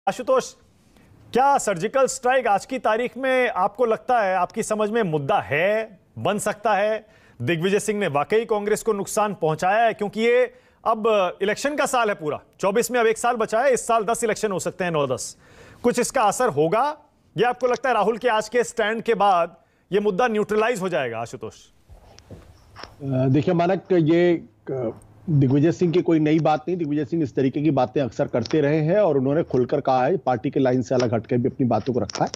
आशुतोष, क्या surgical strike आज की तारीख में आपको लगता है, आपकी समझ में मुद्दा है, बन सकता है? दिग्विजय सिंह ने वाकई कांग्रेस को नुकसान पहुंचाया है? क्योंकि ये अब इलेक्शन का साल है पूरा, 24 में अब एक साल बचा है, इस साल 10 इलेक्शन हो सकते हैं, 9-10। कुछ इसका असर होगा या आपको लगता है राहुल के आज के स्टैंड के बाद ये मुद्दा न्यूट्रलाइज हो जाएगा? आशुतोष देखिए मानक, ये दिग्विजय सिंह की कोई नई बात नहीं। दिग्विजय सिंह इस तरीके की बातें अक्सर करते रहे हैं और उन्होंने खुलकर कहा है, पार्टी के लाइन से अलग हटकर भी अपनी बातों को रखा है।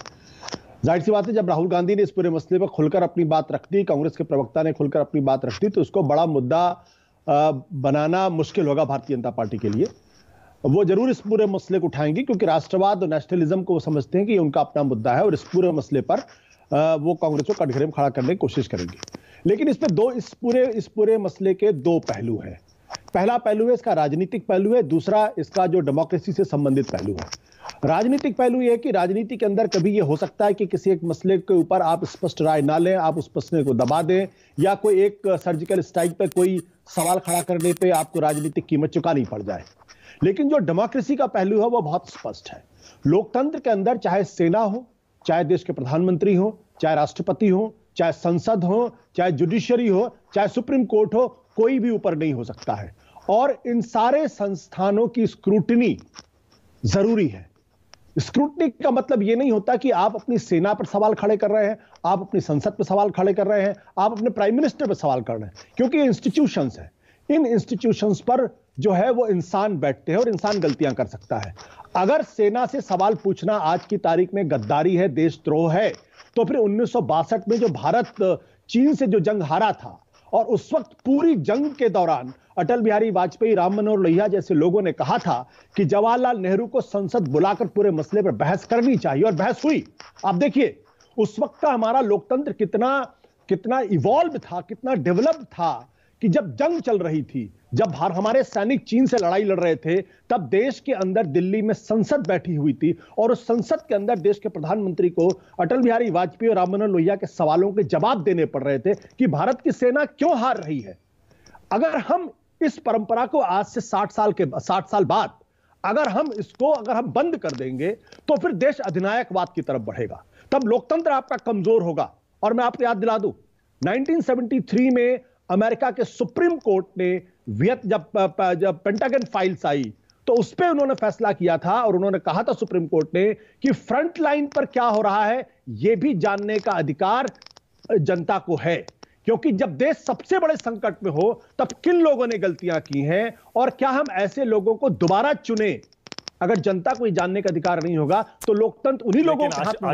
जाहिर सी बात है, जब राहुल गांधी ने इस पूरे मसले पर खुलकर अपनी बात रख दी, कांग्रेस के प्रवक्ता ने खुलकर अपनी बात रख दी, तो उसको बड़ा मुद्दा बनाना मुश्किल होगा भारतीय जनता पार्टी के लिए। वो जरूर इस पूरे मसले को उठाएंगी क्योंकि राष्ट्रवाद और नेशनलिज्म को वो समझते हैं कि ये उनका अपना मुद्दा है और इस पूरे मसले पर वो कांग्रेस को कटघरे में खड़ा करने की कोशिश करेंगे। लेकिन इसमें इस पूरे मसले के दो पहलू हैं। पहला पहलू है इसका राजनीतिक पहलू है, दूसरा इसका जो डेमोक्रेसी से संबंधित पहलू है। राजनीतिक पहलू यह है कि राजनीति के अंदर कभी यह हो सकता है कि किसी एक मसले के ऊपर आप स्पष्ट राय ना लें, आप उस मसले को दबा दें, या कोई एक सर्जिकल स्ट्राइक पर कोई सवाल खड़ा करने पे आपको राजनीतिक कीमत चुकानी पड़ जाए। लेकिन जो डेमोक्रेसी का पहलू है वो बहुत स्पष्ट है। लोकतंत्र के अंदर चाहे सेना हो, चाहे देश के प्रधानमंत्री हो, चाहे राष्ट्रपति हो, चाहे संसद हो, चाहे जुडिशरी हो, चाहे सुप्रीम कोर्ट हो, कोई भी ऊपर नहीं हो सकता है। और इन सारे संस्थानों की स्क्रूटनी जरूरी है। स्क्रूटनी का मतलब यह नहीं होता कि आप अपनी सेना पर सवाल खड़े कर रहे हैं, आप अपनी संसद पर सवाल खड़े कर रहे हैं, आप अपने प्राइम मिनिस्टर पर सवाल कर रहे हैं, क्योंकि ये इंस्टीट्यूशंस है। इन इंस्टीट्यूशंस पर जो है वो इंसान बैठते हैं और इंसान गलतियां कर सकता है। अगर सेना से सवाल पूछना आज की तारीख में गद्दारी है, देशद्रोह है, तो फिर 1962 में जो भारत चीन से जो जंग हारा था और उस वक्त पूरी जंग के दौरान अटल बिहारी वाजपेयी, राम मनोहर लोहिया जैसे लोगों ने कहा था कि जवाहरलाल नेहरू को संसद बुलाकर पूरे मसले पर बहस करनी चाहिए, और बहस हुई। आप देखिए उस वक्त का हमारा लोकतंत्र कितना इवॉल्व था, कितना डेवलप था कि जब जंग चल रही थी, जब हमारे सैनिक चीन से लड़ाई लड़ रहे थे, तब देश के अंदर दिल्ली में संसद बैठी हुई थी और उस संसद के अंदर देश के प्रधानमंत्री को अटल बिहारी वाजपेयी और राम मनोहर लोहिया के सवालों के जवाब देने पड़ रहे थे कि भारत की सेना क्यों हार रही है। अगर हम इस परंपरा को आज से 60 साल बाद अगर हम बंद कर देंगे तो फिर देश अधिनायकवाद की तरफ बढ़ेगा, तब लोकतंत्र आपका कमजोर होगा। और मैं आपको याद दिला दूं, 1973 में अमेरिका के सुप्रीम कोर्ट ने जब पेंटागन फाइल्स आई तो उस पर उन्होंने फैसला किया था और उन्होंने कहा था सुप्रीम कोर्ट ने कि फ्रंट लाइन पर क्या हो रहा है यह भी जानने का अधिकार जनता को है, क्योंकि जब देश सबसे बड़े संकट में हो तब किन लोगों ने गलतियां की हैं और क्या हम ऐसे लोगों को दोबारा चुने। अगर जनता को जानने का अधिकार नहीं होगा तो लोकतंत्र उन्हीं लोगों के हाथ में।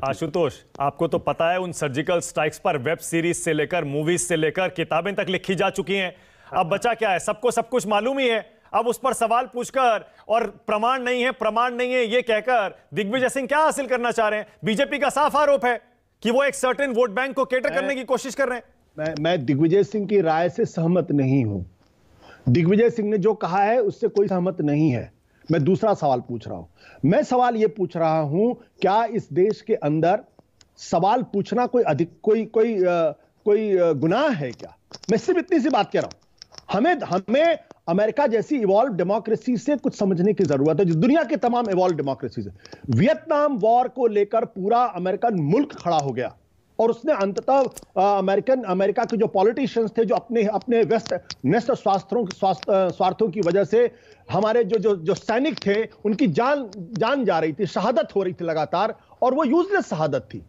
आशुतोष, आपको तो पता है उन सर्जिकल स्ट्राइक्स पर वेब सीरीज से लेकर मूवीज से लेकर किताबें तक लिखी जा चुकी हैं। अब बचा क्या है? सबको सब कुछ मालूम ही है। अब उस पर सवाल पूछकर और प्रमाण नहीं है ये कहकर दिग्विजय सिंह क्या हासिल करना चाह रहे हैं? बीजेपी का साफ आरोप है कि वो एक सर्टेन वोट बैंक को केटर करने की कोशिश कर रहे हैं। मैं दिग्विजय सिंह की राय से सहमत नहीं हूं। दिग्विजय सिंह ने जो कहा है उससे कोई सहमत नहीं है। मैं दूसरा सवाल पूछ रहा हूं। मैं सवाल यह पूछ रहा हूं, क्या इस देश के अंदर सवाल पूछना कोई गुनाह है क्या? मैं सिर्फ इतनी सी बात कह रहा हूं। हमें अमेरिका जैसी इवॉल्व डेमोक्रेसी से कुछ समझने की जरूरत है, जो दुनिया के तमाम इवॉल्व डेमोक्रेसी से। वियतनाम वॉर को लेकर पूरा अमेरिकन मुल्क खड़ा हो गया और उसने अंततः अमेरिका के जो पॉलिटिशियंस थे, जो अपने नेस्ट स्वार्थों की वजह से हमारे जो सैनिक थे उनकी जान जा रही थी, शहादत हो रही थी लगातार, और वो यूजलेस शहादत थी।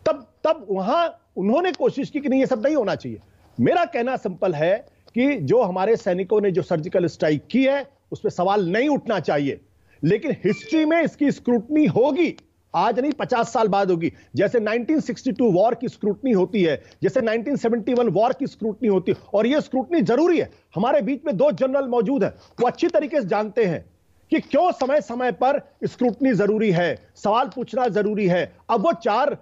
तब वहां उन्होंने कोशिश की कि नहीं, ये सब नहीं होना चाहिए। मेरा कहना सिंपल है कि जो हमारे सैनिकों ने जो सर्जिकल स्ट्राइक की है उस पर सवाल नहीं उठना चाहिए, लेकिन हिस्ट्री में इसकी स्क्रूटनी होगी। आज नहीं, 50 साल बाद होगी। जैसे 1962 वॉर की स्क्रूटनी होती है, जैसे 1971 वॉर की स्क्रूटनी होती है, और यह स्क्रूटनी जरूरी है। हमारे बीच में 2 जनरल मौजूद हैं, वो अच्छी तरीके से जानते हैं कि क्यों समय समय पर स्क्रूटनी जरूरी है, सवाल पूछना जरूरी है। अब वो चार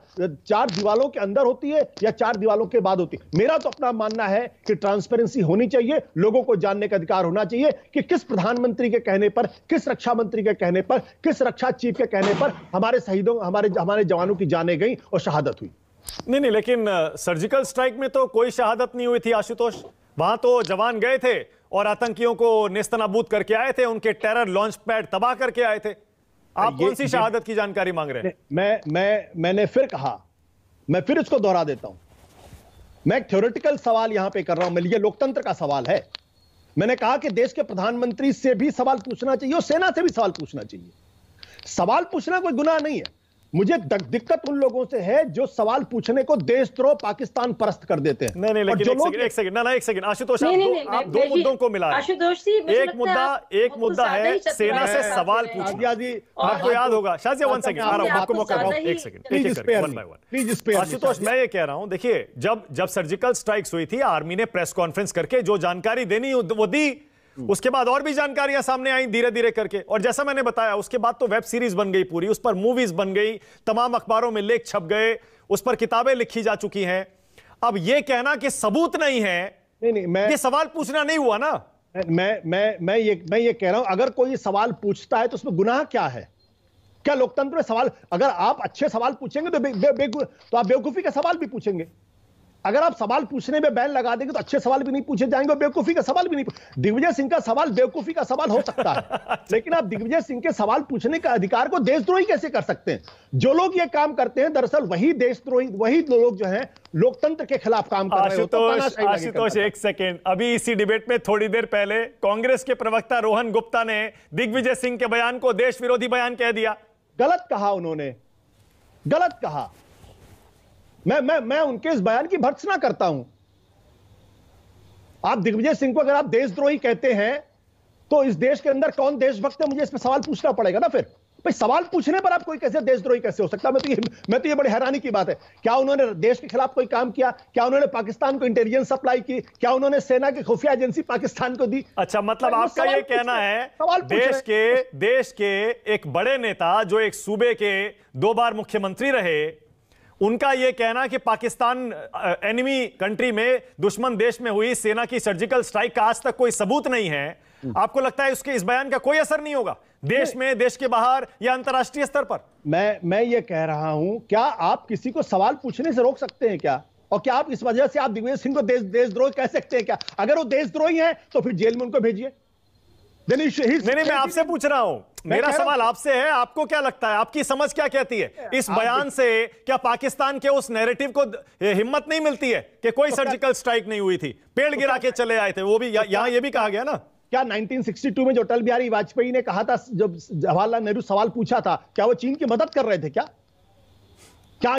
दीवालों के अंदर होती है या 4 दीवालों के बाद होती है। मेरा तो अपना मानना है कि ट्रांसपेरेंसी होनी चाहिए, लोगों को जानने का अधिकार होना चाहिए कि किस प्रधानमंत्री के कहने पर, किस रक्षा मंत्री के कहने पर, किस रक्षा चीफ के कहने पर हमारे शहीदों, हमारे जवानों की जानें गई और शहादत हुई। नहीं, लेकिन सर्जिकल स्ट्राइक में तो कोई शहादत नहीं हुई थी आशुतोष। वहां तो जवान गए थे और आतंकियों को नेस्तनाबूद करके आए थे, उनके टेरर लॉन्च पैड तबाह करके आए थे। आप कौन सी शहादत की जानकारी मांग रहे हैं? मैंने फिर कहा, मैं फिर इसको दोहरा देता हूं, मैं एक थ्योरेटिकल सवाल यहां पे कर रहा हूं, ये लोकतंत्र का सवाल है। मैंने कहा कि देश के प्रधानमंत्री से भी सवाल पूछना चाहिए और सेना से भी सवाल पूछना चाहिए। सवाल पूछना कोई गुनाह नहीं है। मुझे दिक्कत उन लोगों से है जो सवाल पूछने को देशद्रोह पाकिस्तान परस्त कर देते हैं। नहीं लेकिन एक सेकंड आशुतोष, आप दो मुद्दों को मिला रहे हैं। एक मुद्दा है सेना से सवाल पूछना, आपको याद होगा। शायद 1 सेकंड आ रहा हूं, आपको मौका दूं। एक सेकंड आशुतोष, मैं ये कह रहा हूं, देखिए जब सर्जिकल स्ट्राइक्स हुई थी, आर्मी ने प्रेस कॉन्फ्रेंस करके जो जानकारी देनी वो दी। उसके बाद और भी जानकारियां सामने आई धीरे धीरे करके, और जैसा मैंने बताया उसके बाद तो वेब सीरीज बन गई पूरी, उस पर मूवीज बन गई, तमाम अखबारों में लेख छप गए, उस पर किताबें लिखी जा चुकी हैं। अब यह कहना कि सबूत नहीं है, ये सवाल पूछना नहीं हुआ ना। मैं ये कह रहा हूं, अगर कोई सवाल पूछता है तो उसमें गुनाह क्या है? क्या लोकतंत्र में सवाल, अगर आप अच्छे सवाल पूछेंगे तो आप बेवकूफी का सवाल भी पूछेंगे। अगर आप सवाल पूछने में बैन लगा देंगे तो अच्छे सवाल भी नहीं पूछे जाएंगे और बेवकूफी का सवाल भी नहीं। दिग्विजय सिंह का सवाल बेवकूफी का सवाल हो सकता है, लेकिन आप दिग्विजय सिंह के सवाल पूछने का अधिकार को देशद्रोही कैसे कर सकते हैं? जो लोग ये काम करते हैं दरअसल वही देशद्रोही, वही लोग जो हैं लोकतंत्र के खिलाफ काम कर रहे हैं। आशुतोष एक सेकेंड, अभी इसी डिबेट में थोड़ी देर पहले कांग्रेस के प्रवक्ता रोहन गुप्ता ने दिग्विजय सिंह के बयान को देश विरोधी बयान कह दिया। गलत कहा उन्होंने, गलत कहा। मैं उनके इस बयान की भर्त्सना करता हूं। आप दिग्विजय सिंह को अगर आप देशद्रोही कहते हैं तो इस देश के अंदर कौन देशभक्त है, मुझे इस पर सवाल पूछना पड़ेगा ना। फिर भाई सवाल पूछने पर आप कोई कैसे देशद्रोही कैसे हो सकता है? मैं तो ये बड़ी हैरानी की बात है। क्या उन्होंने देश के खिलाफ कोई काम किया? क्या उन्होंने पाकिस्तान को इंटेलिजेंस सप्लाई की? क्या उन्होंने सेना की खुफिया एजेंसी पाकिस्तान को दी? अच्छा, मतलब आपका ये कहना है देश के एक बड़े नेता जो एक सूबे के 2 बार मुख्यमंत्री रहे, उनका यह कहना कि पाकिस्तान एनिमी कंट्री में, दुश्मन देश में हुई सेना की सर्जिकल स्ट्राइक का आज तक कोई सबूत नहीं है, आपको लगता है उसके इस बयान का कोई असर नहीं होगा देश में, देश के बाहर या अंतर्राष्ट्रीय स्तर पर? मैं ये कह रहा हूं, क्या आप किसी को सवाल पूछने से रोक सकते हैं क्या? और क्या आप इस वजह से आप दिग्विजय सिंह को देशद्रोही कह सकते हैं क्या? अगर वो देशद्रोही है तो फिर जेल में उनको भेजिए। नहीं, मैं आपसे पूछ रहा हूं, मेरा सवाल आपसे है, आपको क्या लगता है, आपकी समझ क्या कहती है इस बयान से? क्या पाकिस्तान के उस नैरेटिव को हिम्मत नहीं मिलती है कि कोई सर्जिकल स्ट्राइक नहीं हुई थी, पेड़ गिरा के चले आए थे? वो भी यहां ये भी कहा गया ना। क्या 1962 में जो अटल बिहारी वाजपेयी ने कहा था, जब जवाहरलाल नेहरू सवाल पूछा था, क्या वो चीन की मदद कर रहे थे क्या?